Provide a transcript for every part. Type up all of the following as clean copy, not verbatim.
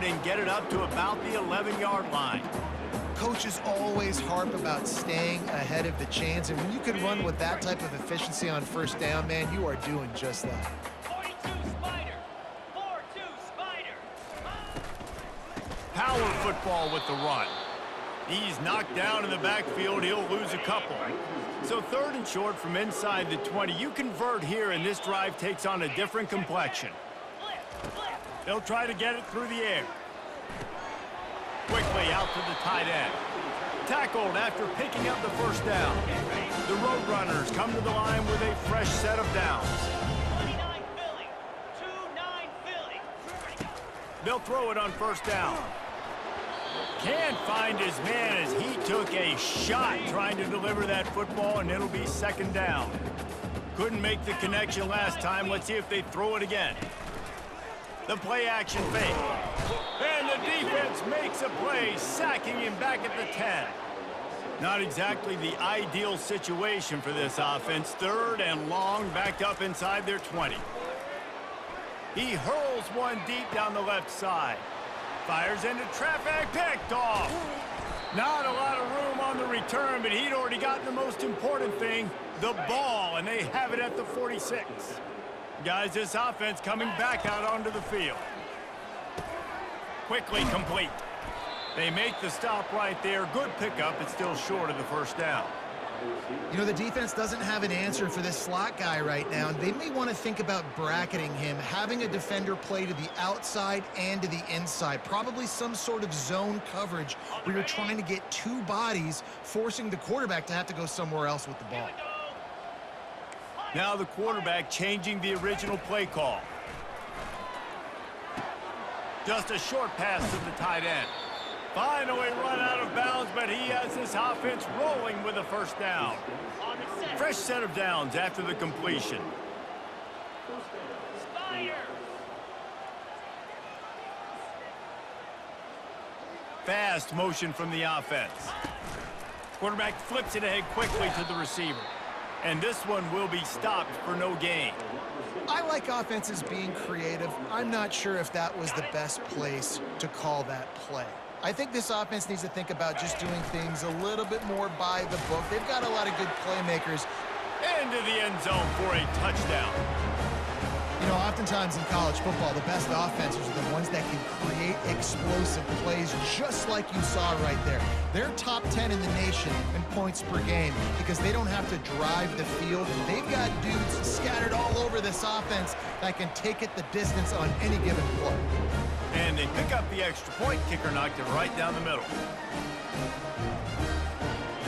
forward and get it up to about the 11-yard line. Coaches always harp about staying ahead of the chains, and when you can run with that type of efficiency on first down, man, you are doing just that. 42 Spider. 4-2 Spider. Power football with the run. He's knocked down in the backfield. He'll lose a couple. So 3rd and short from inside the 20. You convert here, and this drive takes on a different complexion. They'll try to get it through the air. Quickly out to the tight end. Tackled after picking up the first down. The Roadrunners come to the line with a fresh set of downs. 29 Philly. 2-9 Philly. They'll throw it on first down. Can't find his man as he took a shot trying to deliver that football, and it'll be 2nd down. Couldn't make the connection last time. Let's see if they throw it again. The play action fake. And the defense makes a play, sacking him back at the 10. Not exactly the ideal situation for this offense. 3rd and long, backed up inside their 20. He hurls one deep down the left side. Fires into traffic, picked off. Not a lot of room on the return, but he'd already gotten the most important thing, the ball, and they have it at the 46. Guys, this offense coming back out onto the field. Quickly complete. They make the stop right there. Good pickup. It's still short of the first down. You know, the defense doesn't have an answer for this slot guy right now, and they may want to think about bracketing him, having a defender play to the outside and to the inside. Probably some sort of zone coverage where you're trying to get 2 bodies, forcing the quarterback to have to go somewhere else with the ball. Now the quarterback changing the original play call. Just a short pass to the tight end. Finally run out of bounds, but he has this offense rolling with a first down. Fresh set of downs after the completion. Spider. Fast motion from the offense. Quarterback flips it ahead quickly to the receiver. And this one will be stopped for no gain. I like offenses being creative. I'm not sure if that was the best place to call that play. I think this offense needs to think about just doing things a little bit more by the book. They've got a lot of good playmakers. Into the end zone for a touchdown. You know, oftentimes in college football, the best offenses are the ones that can create explosive plays just like you saw right there. They're top 10 in the nation in points per game because they don't have to drive the field. They've got dudes scattered all over this offense that can take it the distance on any given play. And they pick up the extra point. Kicker knocked it right down the middle.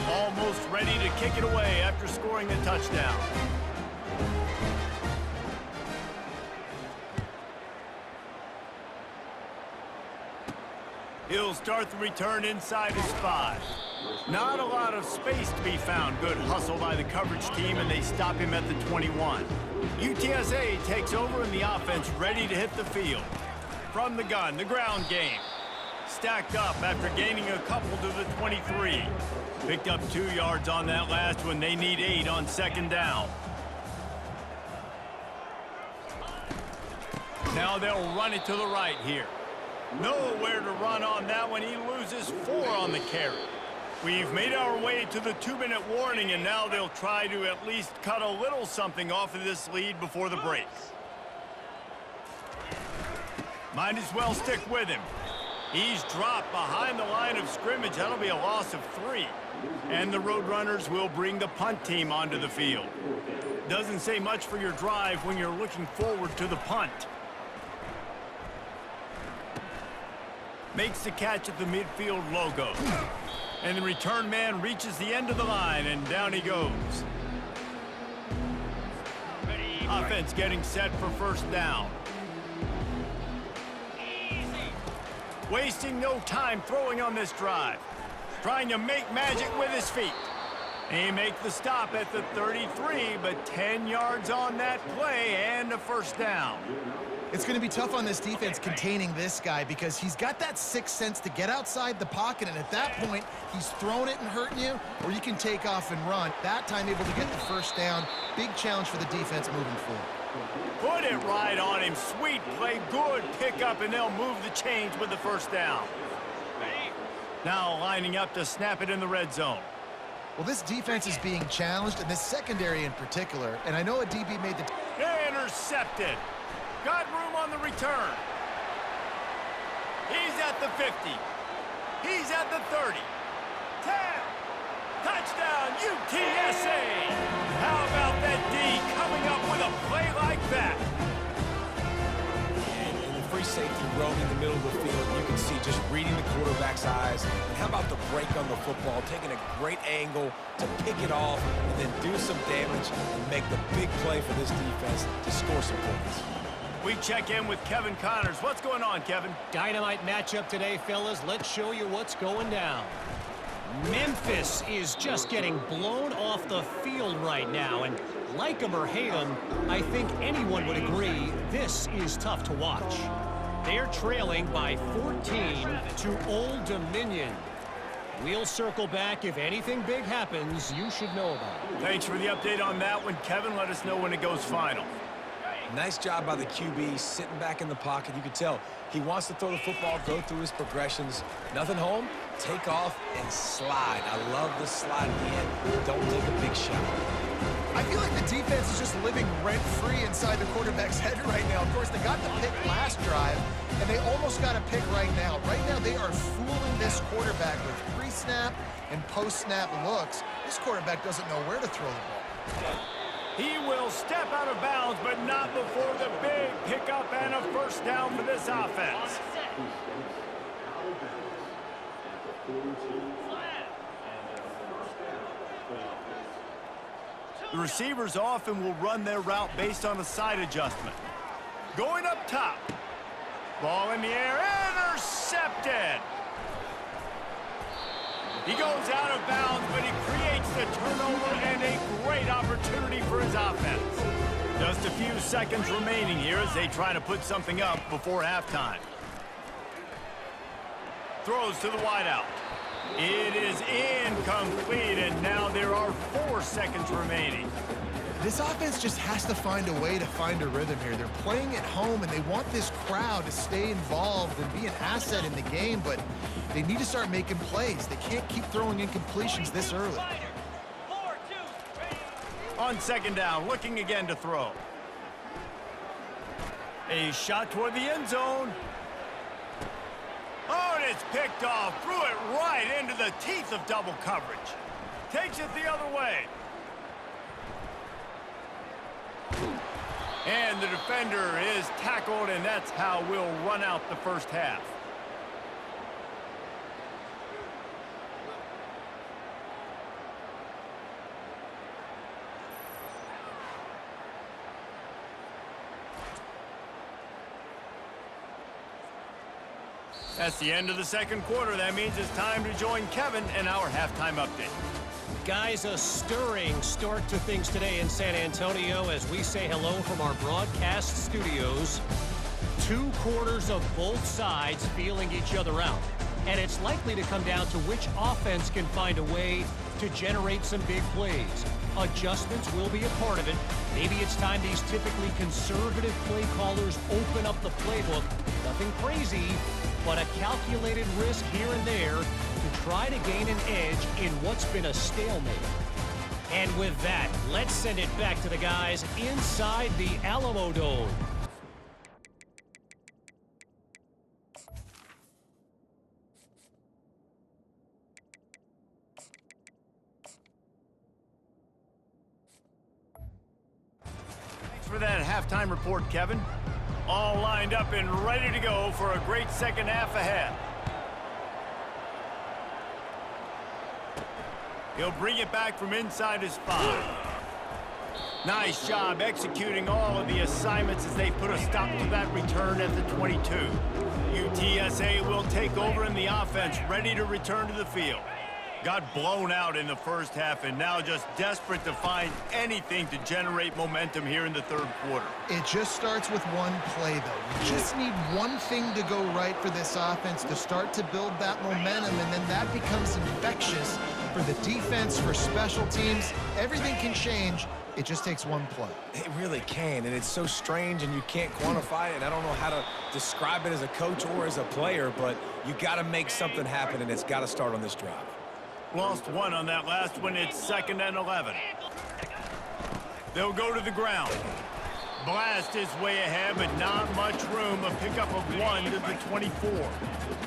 Almost ready to kick it away after scoring the touchdown. He'll start the return inside his 5. Not a lot of space to be found. Good hustle by the coverage team, and they stop him at the 21. UTSA takes over in the offense, ready to hit the field. From the gun, the ground game. Stacked up after gaining a couple to the 23. Picked up 2 yards on that last one. They need 8 on 2nd down. Now they'll run it to the right here. Nowhere to run on that one. He loses 4 on the carry. We've made our way to the 2-minute warning, and now they'll try to at least cut a little something off of this lead before the break. Might as well stick with him. He's dropped behind the line of scrimmage. That'll be a loss of 3. And the Roadrunners will bring the punt team onto the field. Doesn't say much for your drive when you're looking forward to the punt. Makes the catch at the midfield logo. And the return man reaches the end of the line, and down he goes. Offense getting set for first down. Wasting no time throwing on this drive. Trying to make magic with his feet. He makes the stop at the 33, but 10 yards on that play and a first down. It's going to be tough on this defense containing this guy because he's got that sixth sense to get outside the pocket, and at that point, he's throwing it and hurting you, or you can take off and run. That time able to get the first down. Big challenge for the defense moving forward. Put it right on him. Sweet play, good pickup, and they'll move the chains with the first down. Now lining up to snap it in the red zone. Well, this defense is being challenged, and this secondary in particular, and I know a DB made the... Intercepted. Got room on the return. He's at the 50. He's at the 30. 10. Touchdown, UTSA. How about that D coming up with a play like that? And in the free safety roaming the middle of the field, you can see just reading the quarterback's eyes. And how about the break on the football, taking a great angle to pick it off and then do some damage and make the big play for this defense to score some points. We check in with Kevin Connors. What's going on, Kevin? Dynamite matchup today, fellas. Let's show you what's going down. Memphis is just getting blown off the field right now, and like them or hate them, I think anyone would agree this is tough to watch. They're trailing by 14 to Old Dominion. We'll circle back. If anything big happens, you should know about it. Thanks for the update on that one, Kevin. Let us know when it goes final. Nice job by the QB, sitting back in the pocket. You can tell he wants to throw the football, go through his progressions. Nothing home, take off and slide. I love the slide at the end. Don't take a big shot. I feel like the defense is just living rent-free inside the quarterback's head right now. Of course, they got the pick last drive, and they almost got a pick right now. Right now, they are fooling this quarterback with pre-snap and post-snap looks. This quarterback doesn't know where to throw the ball. He will step out of bounds, but not before the big pickup and a first down for this offense. The receivers often will run their route based on a side adjustment. Going up top. Ball in the air, intercepted. He goes out of bounds, but he creates the turnover and a great opportunity for his offense. Just a few seconds remaining here as they try to put something up before halftime. Throws to the wideout. It is incomplete, and now there are 4 seconds remaining. This offense just has to find a way to find a rhythm here. They're playing at home, and they want this crowd to stay involved and be an asset in the game, but they need to start making plays. They can't keep throwing incompletions this early. On second down, looking again to throw. A shot toward the end zone. Oh, and it's picked off. Threw it right into the teeth of double coverage. Takes it the other way. And the defender is tackled, and that's how we'll run out the first half. That's the end of the second quarter. That means it's time to join Kevin in our halftime update. Guys, a stirring start to things today in San Antonio as we say hello from our broadcast studios. 2 quarters of both sides feeling each other out. And it's likely to come down to which offense can find a way to generate some big plays. Adjustments will be a part of it. Maybe it's time these typically conservative play callers open up the playbook. Nothing crazy, but a calculated risk here and there to try to gain an edge in what's been a stalemate. And with that, let's send it back to the guys inside the Alamo Dome. Thanks for that halftime report, Kevin. All lined up and ready to go for a great second half ahead. He'll bring it back from inside his 5. Nice job executing all of the assignments as they put a stop to that return at the 22. UTSA will take over in the offense, ready to return to the field. Got blown out in the first half and now just desperate to find anything to generate momentum here in the third quarter. It just starts with one play, though. You just need one thing to go right for this offense to start to build that momentum, and then that becomes infectious for the defense, for special teams. Everything can change It just takes one play. It really can, and it's so strange, and you can't quantify it, and I don't know how to describe it as a coach or as a player, but you got to make something happen, and it's got to start on this drive. Lost one on that last one. It's 2nd and 11. They'll go to the ground. Blast his way ahead, but not much room. A pickup of 1 to the 24.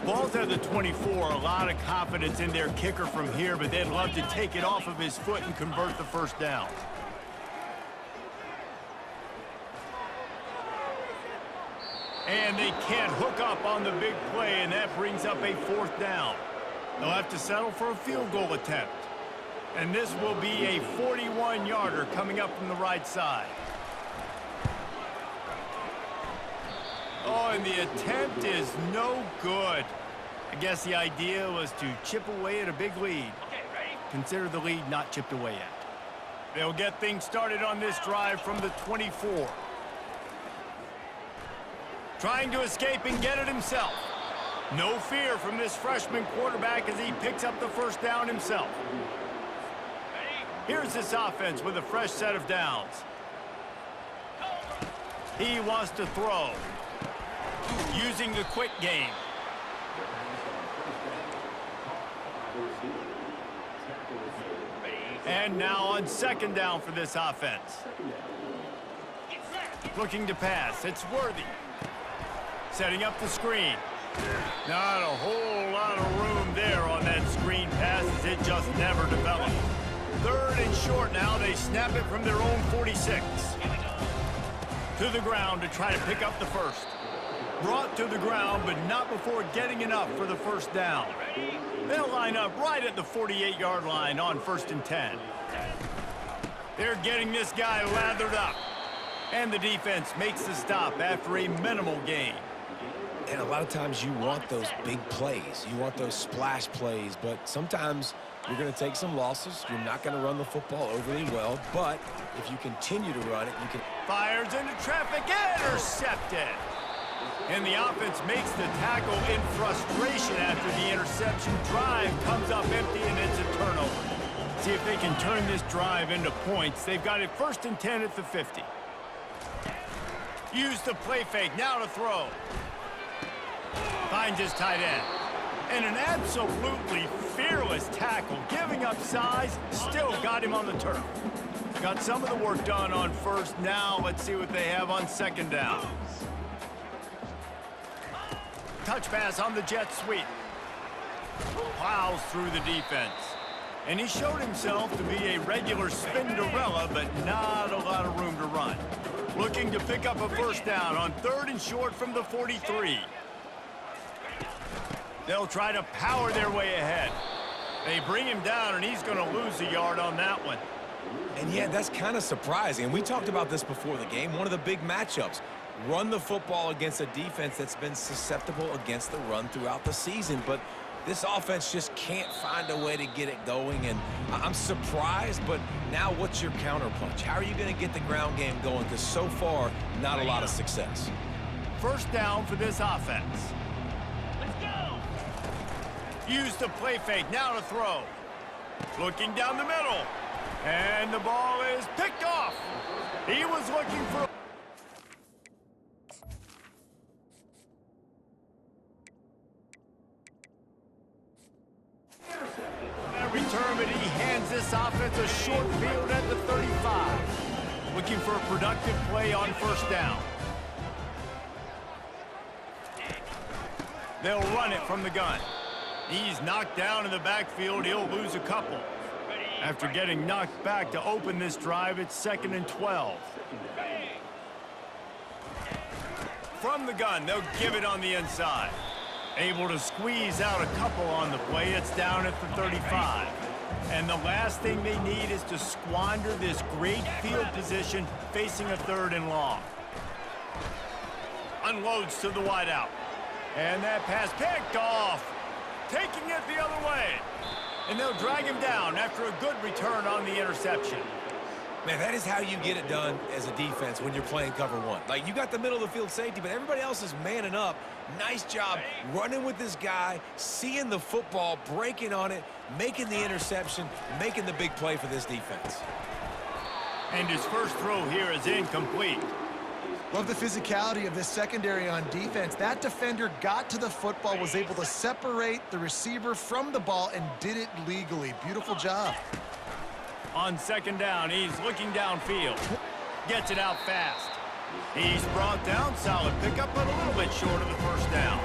Ball's at the 24. A lot of confidence in their kicker from here, but they'd love to take it off of his foot and convert the first down. And they can't hook up on the big play, and that brings up a 4th down. They'll have to settle for a field goal attempt. And this will be a 41-yarder coming up from the right side. Oh, and the attempt is no good. I guess the idea was to chip away at a big lead. Consider the lead not chipped away yet. They'll get things started on this drive from the 24. Trying to escape and get it himself. No fear from this freshman quarterback as he picks up the first down himself. Here's this offense with a fresh set of downs. He wants to throw. Using the quick game. And now on 2nd down for this offense. Looking to pass. It's Worthy. Setting up the screen. Not a whole lot of room there on that screen pass as it just never developed. 3rd and short now. They snap it from their own 46. To the ground to try to pick up the first. Brought to the ground, but not before getting enough for the first down. They'll line up right at the 48-yard line on 1st and 10. They're getting this guy lathered up. And the defense makes the stop after a minimal gain. And a lot of times you want those big plays. You want those splash plays, but sometimes you're going to take some losses. You're not going to run the football overly well, but if you continue to run it, you can... Fires into traffic, intercepted. And the offense makes the tackle in frustration after the interception. Drive comes up empty, and it's a turnover. See if they can turn this drive into points. They've got it 1st and 10 at the 50. Use the play fake, now to throw. Finds his tight end. And an absolutely fearless tackle, giving up size, still got him on the turf. Got some of the work done on 1st. Now let's see what they have on 2nd down. Touch pass on the jet sweep. Plows through the defense. And he showed himself to be a regular Spinderella, but not a lot of room to run. Looking to pick up a first down on 3rd and short from the 43. They'll try to power their way ahead. They bring him down, and he's going to lose a yard on that one. And yeah, that's kind of surprising. And we talked about this before the game. One of the big matchups. Run the football against a defense that's been susceptible against the run throughout the season. But this offense just can't find a way to get it going. And I'm surprised, but now what's your counterpunch? How are you going to get the ground game going? Because so far, not a lot of success. First down for this offense. Let's go! Use the play fake, now to throw. Looking down the middle. And the ball is picked off. He was looking for... that return, but he hands this offense a short field at the 35. Looking for a productive play on 1st down. They'll run it from the gun. He's knocked down in the backfield. He'll lose a couple. After getting knocked back to open this drive, it's 2nd and 12. From the gun, they'll give it on the inside. Able to squeeze out a couple on the play. It's down at the 35. And the last thing they need is to squander this great field position facing a 3rd and long. Unloads to the wideout. And that pass picked off. Taking it the other way. And they'll drag him down after a good return on the interception. Man, that is how you get it done as a defense when you're playing cover one. Like, you got the middle of the field safety, but everybody else is manning up. Nice job running with this guy, seeing the football, breaking on it, making the interception, making the big play for this defense. And his first throw here is incomplete. Love the physicality of this secondary on defense. That defender got to the football, was able to separate the receiver from the ball, and did it legally. Beautiful job. On second down, he's looking downfield. Gets it out fast. He's brought down. Solid pickup, but a little bit short of the first down.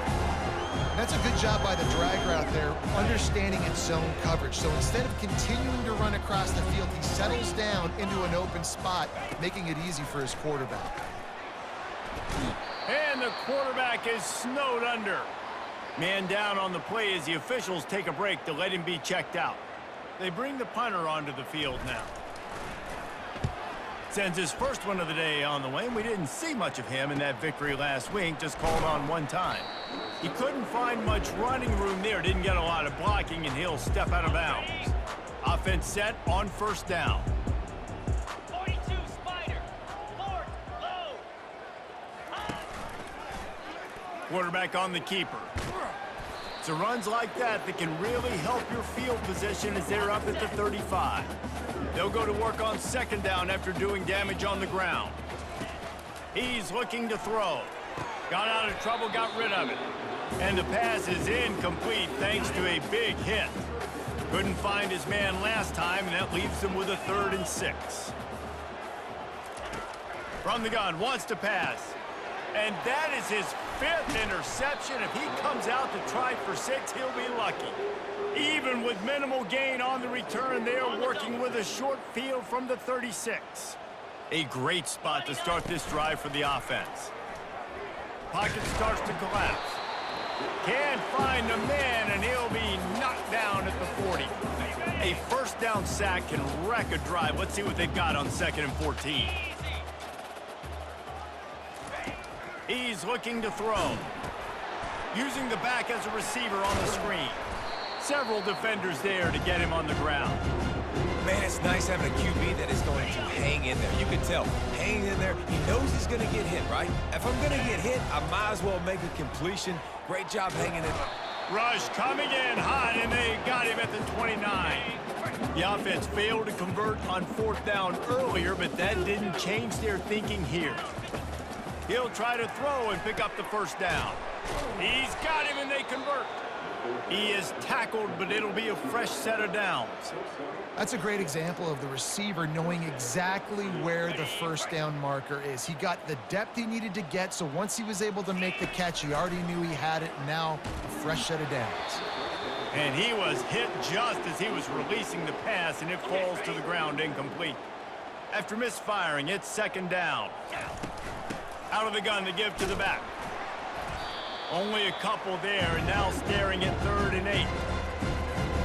That's a good job by the drag route there, understanding its zone coverage. So instead of continuing to run across the field, he settles down into an open spot, making it easy for his quarterback. And the quarterback is snowed under. Man down on the play as the officials take a break to let him be checked out. They bring the punter onto the field now. Sends his first one of the day on the way, and we didn't see much of him in that victory last week, just called on one time. He couldn't find much running room there, didn't get a lot of blocking, and he'll step out of bounds. Offense set on first down. 42, Spider. Fork, low. Quarterback on the keeper. It's the runs like that that can really help your field position as they're up at the 35. They'll go to work on second down after doing damage on the ground. He's looking to throw. Got out of trouble, got rid of it. And the pass is incomplete thanks to a big hit. Couldn't find his man last time, and that leaves him with a 3rd and 6. From the gun, wants to pass. And that is his 5th interception. If he comes out to try for 6, he'll be lucky. Even with minimal gain on the return, they are working with a short field from the 36. A great spot to start this drive for the offense. Pocket starts to collapse. Can't find a man, and he'll be knocked down at the 40. A first down sack can wreck a drive. Let's see what they've got on 2nd and 14. He's looking to throw. Using the back as a receiver on the screen. Several defenders there to get him on the ground. Man, it's nice having a QB that is going to hang in there. You can tell, hanging in there, he knows he's going to get hit, right? If I'm going to get hit, I might as well make a completion. Great job hanging in. Rush coming in hot, and they got him at the 29. The offense failed to convert on 4th down earlier, but that didn't change their thinking here. He'll try to throw and pick up the first down. He's got him, and they convert. He is tackled, but it'll be a fresh set of downs. That's a great example of the receiver knowing exactly where the first down marker is. He got the depth he needed to get, so once he was able to make the catch, he already knew he had it. Now, a fresh set of downs. And he was hit just as he was releasing the pass, and it falls to the ground incomplete. After misfiring, it's 2nd down. Out of the gun to give to the back. Only a couple there, and now staring at 3rd and 8.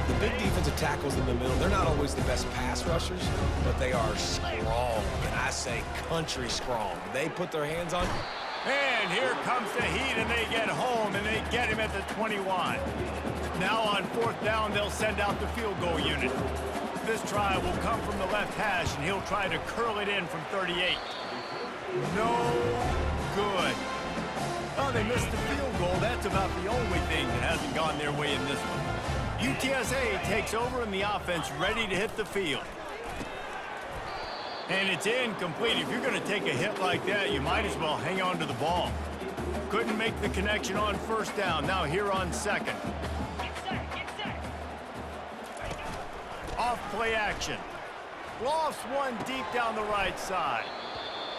The big defensive tackles in the middle, they're not always the best pass rushers, but they are strong, and I say country strong. They put their hands on. And here comes the heat, and they get home, and they get him at the 21. Now on 4th down, they'll send out the field goal unit. This try will come from the left hash, and he'll try to curl it in from 38. No good. Oh, they missed the field goal. That's about the only thing that hasn't gone their way in this one. UTSA takes over, and the offense ready to hit the field. And it's incomplete. If you're going to take a hit like that, you might as well hang on to the ball. Couldn't make the connection on 1st down. Now here on 2nd. Get set. Off play action. Lost one deep down the right side.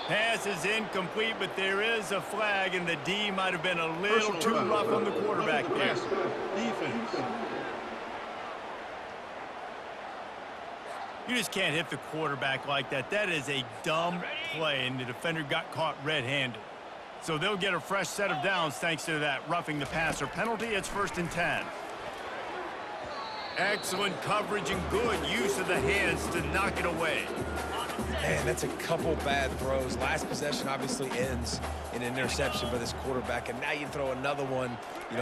Pass is incomplete, but there is a flag, and the D might have been a little too rough on the quarterback there. Defense. You just can't hit the quarterback like that. That is a dumb play, and the defender got caught red-handed. So they'll get a fresh set of downs thanks to that roughing the passer penalty. It's 1st and 10. Excellent coverage and good use of the hands to knock it away. Man, that's a couple bad throws. Last possession obviously ends in an interception by this quarterback, and now you throw another one,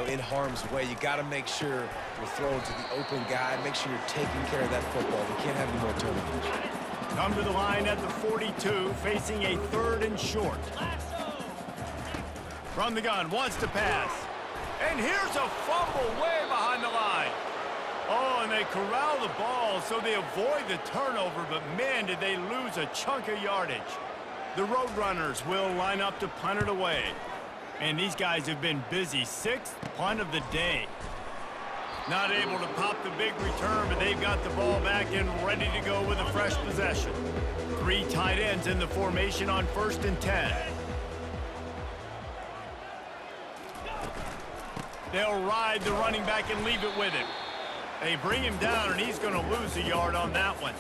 in harm's way. You got to make sure you're throwing to the open guy. Make sure you're taking care of that football. You can't have any more turnovers. Come to the line at the 42, facing a 3rd and short. From the gun, wants to pass. And here's a fumble way behind the line. Oh, and they corral the ball so they avoid the turnover, but man, did they lose a chunk of yardage. The Roadrunners will line up to punt it away. And these guys have been busy. 6th punt of the day. Not able to pop the big return, but they've got the ball back and ready to go with a fresh possession. 3 tight ends in the formation on 1st and 10. They'll ride the running back and leave it with him. They bring him down, and he's going to lose a yard on that one.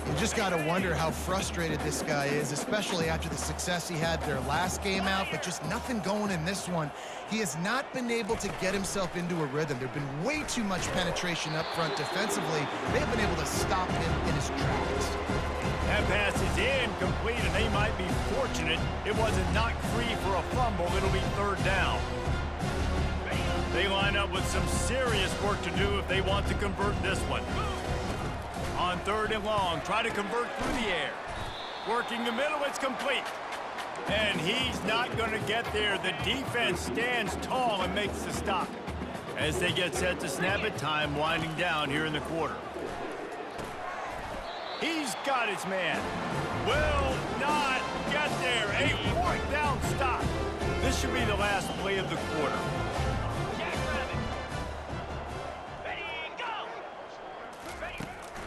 You just got to wonder how frustrated this guy is, especially after the success he had their last game out, but just nothing going in this one. He has not been able to get himself into a rhythm. There's been way too much penetration up front defensively. They've been able to stop him in his tracks. That pass is incomplete, and they might be fortunate it wasn't knocked free for a fumble. It'll be 3rd down. They line up with some serious work to do if they want to convert this one. On 3rd and long, try to convert through the air. Working the middle, it's complete. And he's not going to get there. The defense stands tall and makes the stop. As they get set to snap it, time winding down here in the quarter. He's got his man. Will not get there. A 4th down stop. This should be the last play of the quarter.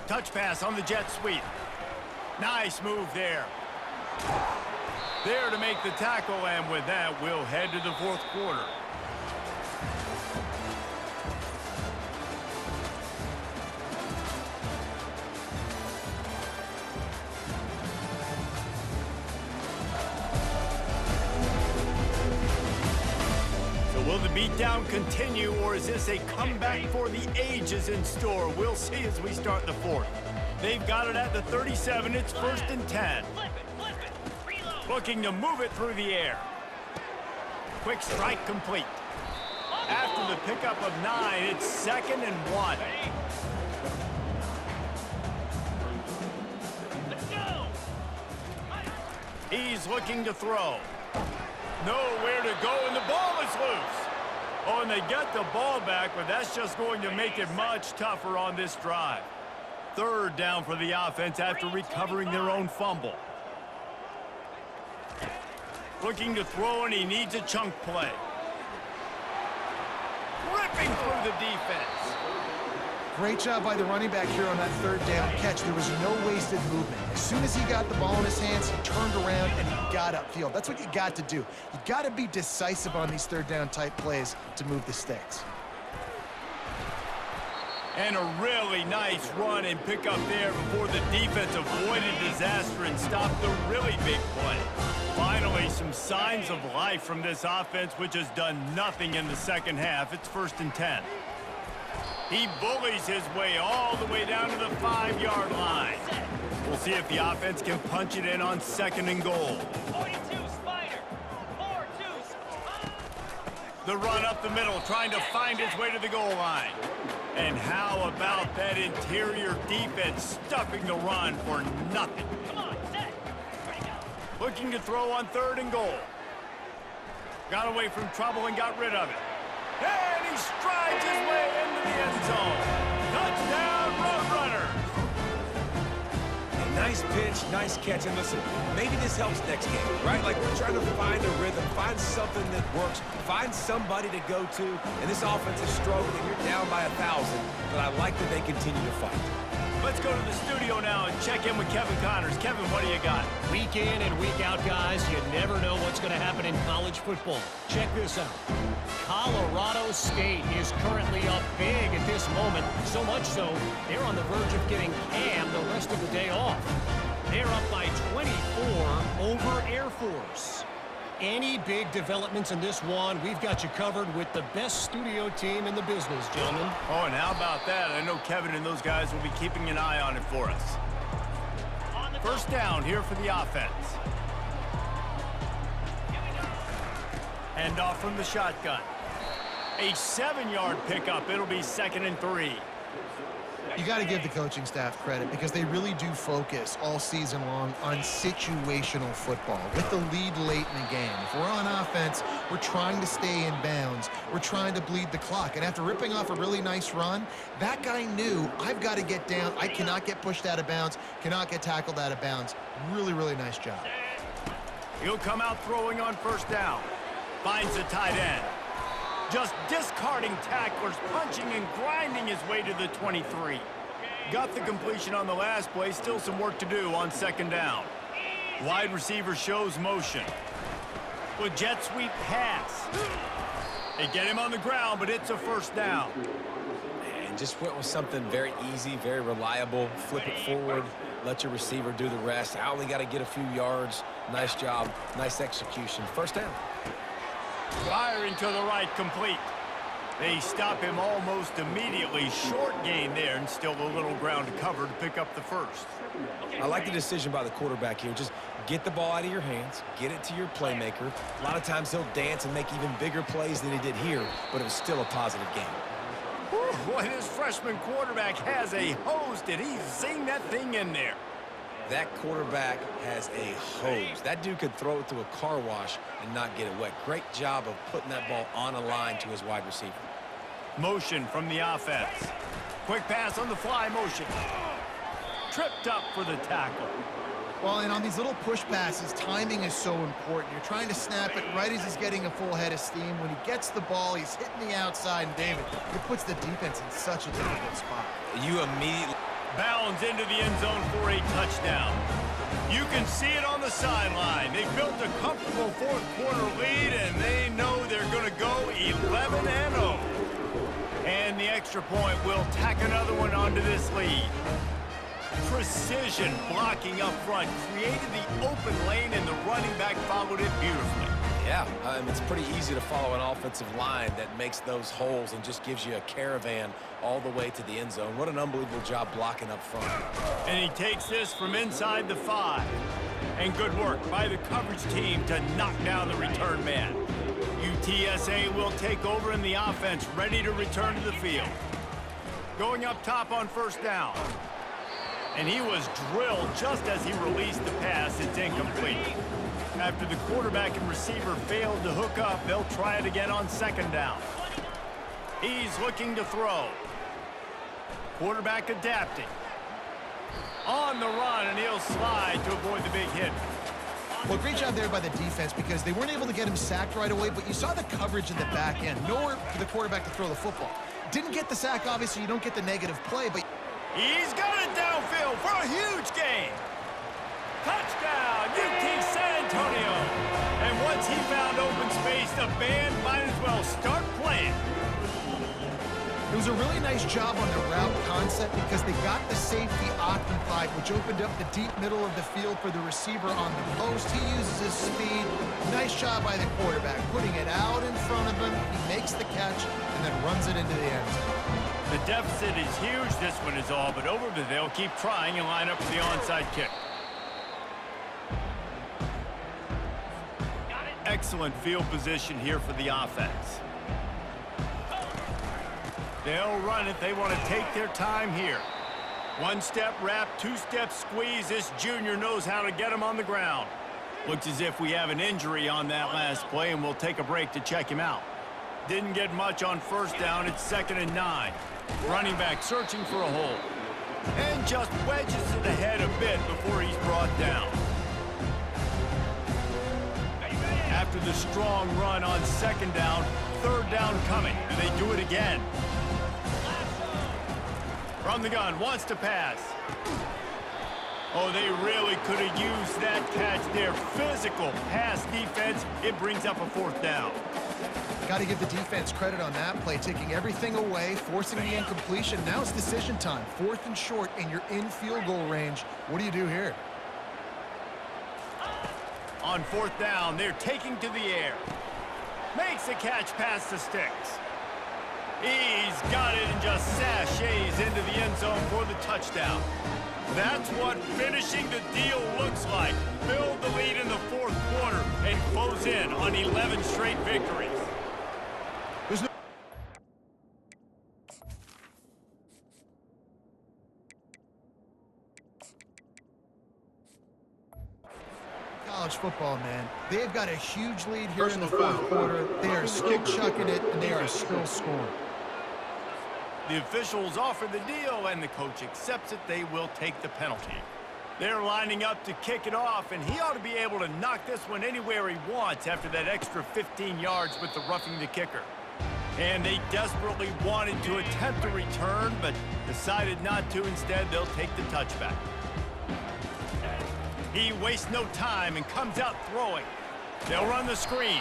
Touch pass on the jet sweep. Nice move there. There to make the tackle, and with that, we'll head to the 4th quarter. Will the beatdown continue, or is this a comeback for the ages in store? We'll see as we start the 4th. They've got it at the 37. It's 1st and 10. Flip it, reload. Looking to move it through the air. Quick strike complete. After the pickup of 9, it's 2nd and 1. Let's go. He's looking to throw. Nowhere to go, and the ball is loose. Oh, and they get the ball back, but that's just going to make it much tougher on this drive. 3rd down for the offense after recovering their own fumble. Looking to throw, and he needs a chunk play. Ripping through the defense. Great job by the running back here on that 3rd down catch. There was no wasted movement. As soon as he got the ball in his hands, he turned around and he got upfield. That's what you got to do. You got to be decisive on these 3rd down type plays to move the stakes. And a really nice run and pick up there before the defense avoided disaster and stopped the really big play. Finally, some signs of life from this offense, which has done nothing in the 2nd half. It's 1st and 10. He bullies his way all the way down to the 5-yard line. We'll see if the offense can punch it in on 2nd and goal. 42 Spider. 4-2. The run up the middle, trying to find his way to the goal line. And how about that interior defense stuffing the run for nothing? Come on, set. Ready, go. Looking to throw on 3rd and goal. Got away from trouble and got rid of it. And he strides his way into the end zone. Touchdown, Roadrunners! Nice pitch, nice catch. And listen, maybe this helps next game, right? Like, we're trying to find a rhythm, find something that works, find somebody to go to. And this offense is struggling, and you're down by 1,000. But I like that they continue to fight. Let's go to the studio now and check in with Kevin Connors. Kevin, what do you got? Week in and week out, guys, you never know what's going to happen in college football. Check this out. Colorado State is currently up big at this moment, so much so they're on the verge of getting Cam the rest of the day off. They're up by 24 over Air Force. Any big developments in this one, we've got you covered with the best studio team in the business, gentlemen. Oh, and how about that? I know Kevin and those guys will be keeping an eye on it for us. First down here for the offense. Hand off from the shotgun. A 7-yard pickup. It'll be 2nd and 3. You got to give the coaching staff credit because they really do focus all season long on situational football with the lead late in the game. If we're on offense, we're trying to stay in bounds. We're trying to bleed the clock. And after ripping off a really nice run, that guy knew, I've got to get down. I cannot get pushed out of bounds, cannot get tackled out of bounds. Really, really nice job. He'll come out throwing on first down. Finds the tight end. Just discarding tacklers, punching and grinding his way to the 23. Got the completion on the last play, still some work to do on second down. Wide receiver shows motion. With jet sweep pass. They get him on the ground, but it's a first down. And just went with something very easy, very reliable. Flip it forward, let your receiver do the rest. I only got to get a few yards. Nice job, nice execution. First down. Firing to the right, complete. They stop him almost immediately. Short gain there, and still a little ground to cover to pick up the first. I like the decision by the quarterback here. Just get the ball out of your hands, get it to your playmaker. A lot of times he'll dance and make even bigger plays than he did here, but it was still a positive game. Boy, this freshman quarterback has a hose. Did he zing that thing in there? That quarterback has a hose. That dude could throw it to a car wash and not get it wet. Great job of putting that ball on a line to his wide receiver. Motion from the offense. Quick pass on the fly motion. Tripped up for the tackle. Well, and on these little push passes, timing is so important. You're trying to snap it right as he's getting a full head of steam. When he gets the ball, he's hitting the outside, and David, it puts the defense in such a difficult spot. You immediately... Bounds into the end zone for a touchdown. You can see it on the sideline. They built a comfortable fourth quarter lead, and they know they're going to go 11-0. And the extra point will tack another one onto this lead. Precision blocking up front created the open lane, and the running back followed it beautifully. Yeah, it's pretty easy to follow an offensive line that makes those holes and just gives you a caravan all the way to the end zone. What an unbelievable job blocking up front. And he takes this from inside the 5. And good work by the coverage team to knock down the return man. UTSA will take over in the offense, ready to return to the field. Going up top on first down. And he was drilled just as he released the pass. It's incomplete. After the quarterback and receiver failed to hook up, they'll try it again on second down. He's looking to throw. Quarterback adapting. On the run, and he'll slide to avoid the big hit. Well, great job there by the defense because they weren't able to get him sacked right away, but you saw the coverage in the back end. Nowhere for the quarterback to throw the football. Didn't get the sack, obviously. You don't get the negative play, but... He's got it downfield for a huge gain. Touchdown, UT San Antonio. And once he found open space, the band might as well start playing. It was a really nice job on the route concept because they got the safety occupied, which opened up the deep middle of the field for the receiver on the post. He uses his speed. Nice job by the quarterback, putting it out in front of him. He makes the catch and then runs it into the end zone. The deficit is huge. This one is all but over, but they'll keep trying and line up for the onside kick. Excellent field position here for the offense. They'll run it. They want to take their time here. One-step wrap, two-step squeeze. This junior knows how to get him on the ground. Looks as if we have an injury on that last play, and we'll take a break to check him out. Didn't get much on first down. It's 2nd and 9. Running back searching for a hole. And just wedges to the head a bit before he's brought down. After the strong run on 2nd down, 3rd down coming. And they do it again. From the gun, wants to pass. Oh, they really could have used that catch there. Physical pass defense. It brings up a 4th down. Got to give the defense credit on that play, taking everything away, forcing the incompletion. Now it's decision time. 4th and short, and you're in field goal range. What do you do here? On 4th down, they're taking to the air. Makes a catch past the sticks. He's got it and just sashays into the end zone for the touchdown. That's what finishing the deal looks like. Build the lead in the 4th quarter and close in on 11 straight victories. college football, man. They've got a huge lead here in the fourth quarter. They are still chucking it, and they are still scoring. The officials offer the deal, and the coach accepts it. They will take the penalty. They're lining up to kick it off, and he ought to be able to knock this one anywhere he wants after that extra 15 yards with the roughing the kicker. And they desperately wanted to attempt a return, but decided not to. Instead, they'll take the touchback. He wastes no time and comes out throwing. They'll run the screen.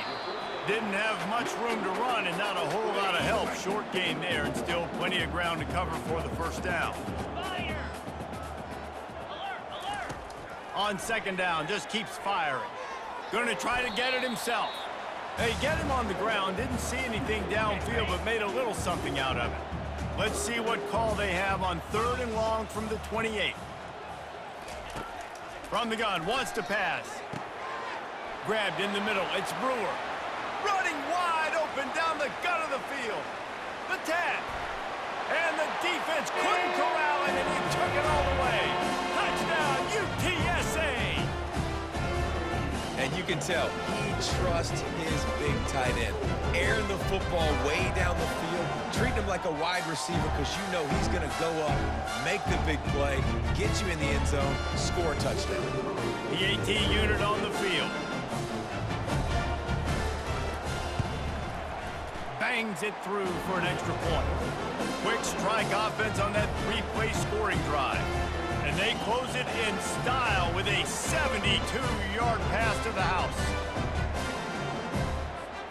Didn't have much room to run and not a whole lot of help. Short gain there and still plenty of ground to cover for the first down. Fire! Alert, alert! On second down, just keeps firing. Going to try to get it himself. They get him on the ground, didn't see anything downfield, but made a little something out of it. Let's see what call they have on 3rd and long from the 28. From the gun, wants to pass. Grabbed in the middle, it's Brewer. Running wide open down the gut of the field. The tap. And the defense couldn't corral it, and he took it all the way. Touchdown, UTSA! And you can tell he trusts his big tight end. Airing the football way down the field, treating him like a wide receiver because you know he's going to go up, make the big play, get you in the end zone, score a touchdown. The AT unit on the field. Bangs it through for an extra point. Quick strike offense on that 3-play scoring drive. And they close it in style with a 72-yard pass to the house.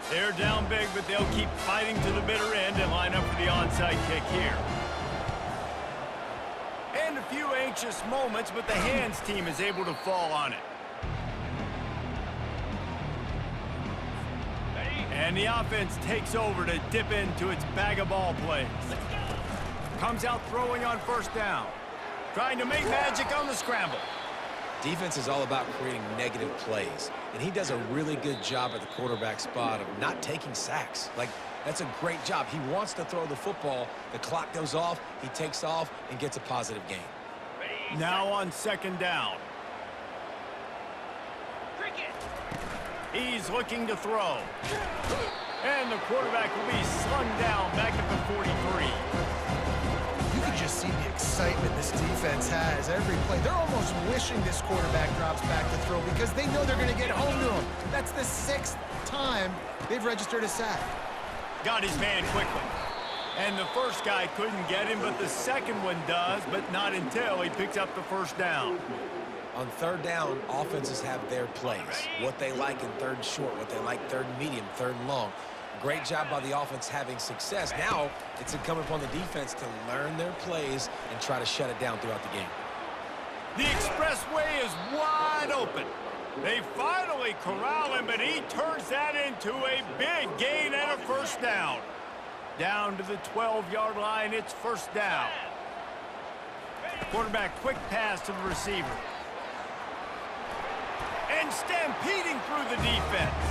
They're down big, but they'll keep fighting to the bitter end and line up for the onside kick here. And a few anxious moments, but the hands team is able to fall on it. And the offense takes over to dip into its bag of ball plays. Comes out throwing on first down. Trying to make magic on the scramble. Defense is all about creating negative plays, and he does a really good job at the quarterback spot of not taking sacks. Like, that's a great job. He wants to throw the football. The clock goes off, he takes off, and gets a positive gain. Now on second down. Cricket! He's looking to throw. And the quarterback will be slung down back at the 43. You can just see the excitement this defense has every play. They're almost wishing this quarterback drops back to throw because they know they're going to get home to him. That's the 6th time they've registered a sack. Got his man quickly. And the first guy couldn't get him, but the second one does, but not until he picks up the first down. On third down, offenses have their plays. What they like in third and short, what they like third and medium, third and long. Great job by the offense having success. Now it's incumbent upon the defense to learn their plays and try to shut it down throughout the game. The expressway is wide open. They finally corral him, but he turns that into a big gain and a first down. Down to the 12-yard line, it's first down. Quarterback quick pass to the receiver. And stampeding through the defense.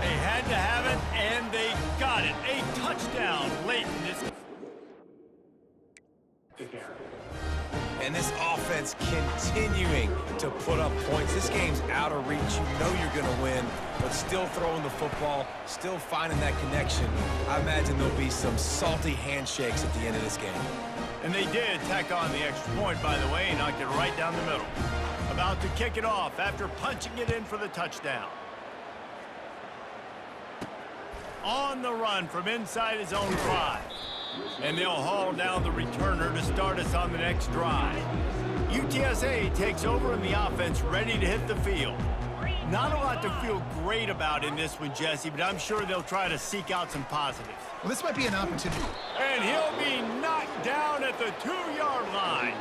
They had to have it, and they got it. A touchdown late in this. And this offense continuing to put up points. This game's out of reach. You know you're going to win, but still throwing the football, still finding that connection. I imagine there'll be some salty handshakes at the end of this game. And they did tack on the extra point, by the way, and knocked it right down the middle. About to kick it off after punching it in for the touchdown. On the run from inside his own 5. And they'll haul down the returner to start us on the next drive. UTSA takes over in the offense, ready to hit the field. Not a lot to feel great about in this one, Jesse, but I'm sure they'll try to seek out some positives. Well, this might be an opportunity. And he'll be knocked down at the 2-yard line.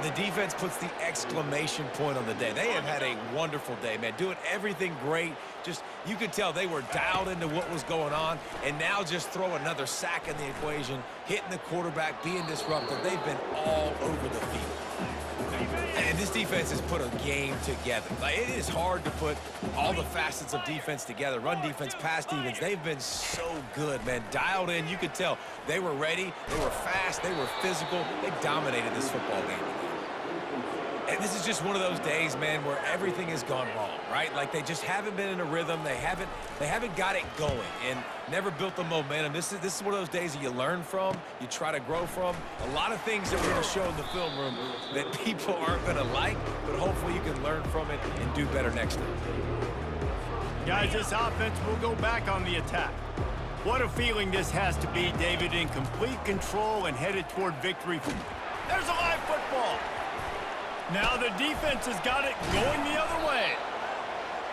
The defense puts the exclamation point on the day. They have had a wonderful day, man. Doing everything great. Just, you could tell they were dialed into what was going on, and now just throw another sack in the equation, hitting the quarterback, being disruptive. They've been all over the field. And this defense has put a game together. Like, it is hard to put all the facets of defense together. Run defense, pass defense. They've been so good, man. Dialed in. You could tell they were ready. They were fast. They were physical. They dominated this football game. And This is just one of those days, man, where everything has gone wrong, right? Like they just haven't been in a rhythm. They haven't got it going and never built the momentum. This is one of those days that you learn from, you try to grow from. A lot of things that we're going to show in the film room that people aren't going to like, but hopefully you can learn from it and do better next time. Guys, this offense will go back on the attack. What a feeling this has to be, David, in complete control and headed toward victory. There's a live football. Now the defense has got it going the other way.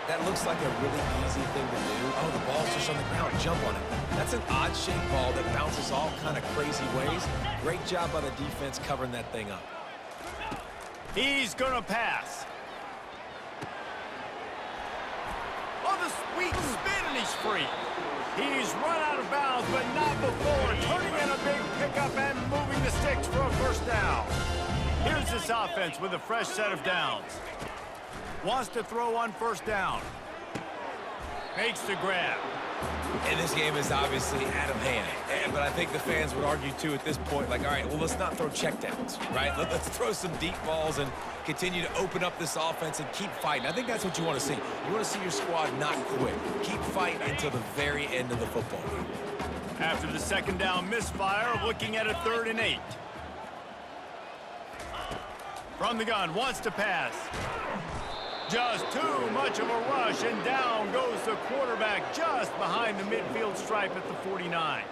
That looks like a really easy thing to do. Oh, the ball's just on the ground. Jump on it. That's an odd-shaped ball that bounces all kind of crazy ways. Great job by the defense covering that thing up. He's going to pass. Oh, the sweet spin, and he's free. He's run out of bounds, but not before turning in a big pickup and moving the sticks for a first down. Here's this offense with a fresh set of downs. Wants to throw on first down. Makes the grab. And this game is obviously out of hand. But I think the fans would argue, too, at this point, like, all right, well, let's not throw checkdowns, right? Let's throw some deep balls and continue to open up this offense and keep fighting. I think that's what you want to see. You want to see your squad not quit. Keep fighting until the very end of the football game. After the second down misfire, looking at a 3rd and 8. From the gun, wants to pass. Just too much of a rush, and down goes the quarterback just behind the midfield stripe at the 49.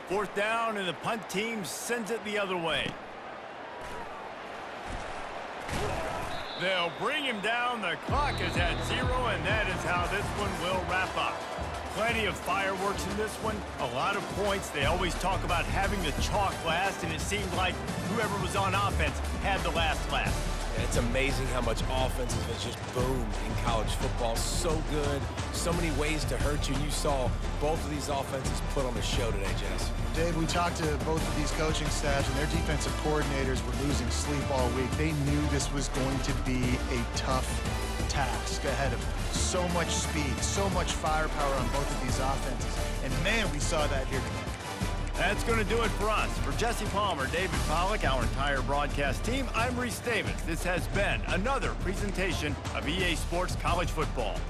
Fourth down, and the punt team sends it the other way. They'll bring him down. The clock is at 0, and that is how this one will wrap up. Plenty of fireworks in this one, a lot of points. They always talk about having the chalk last, and it seemed like whoever was on offense had the last laugh. And it's amazing how much offense has just boomed in college football. So good, so many ways to hurt you. And you saw both of these offenses put on the show today, Jess. Dave, we talked to both of these coaching staffs, and their defensive coordinators were losing sleep all week. They knew this was going to be a tough task ahead of them. So much speed, so much firepower on both of these offenses. And, man, we saw that here tonight. That's going to do it for us. For Jesse Palmer, David Pollack, our entire broadcast team, I'm Reese Davis. This has been another presentation of EA Sports College Football.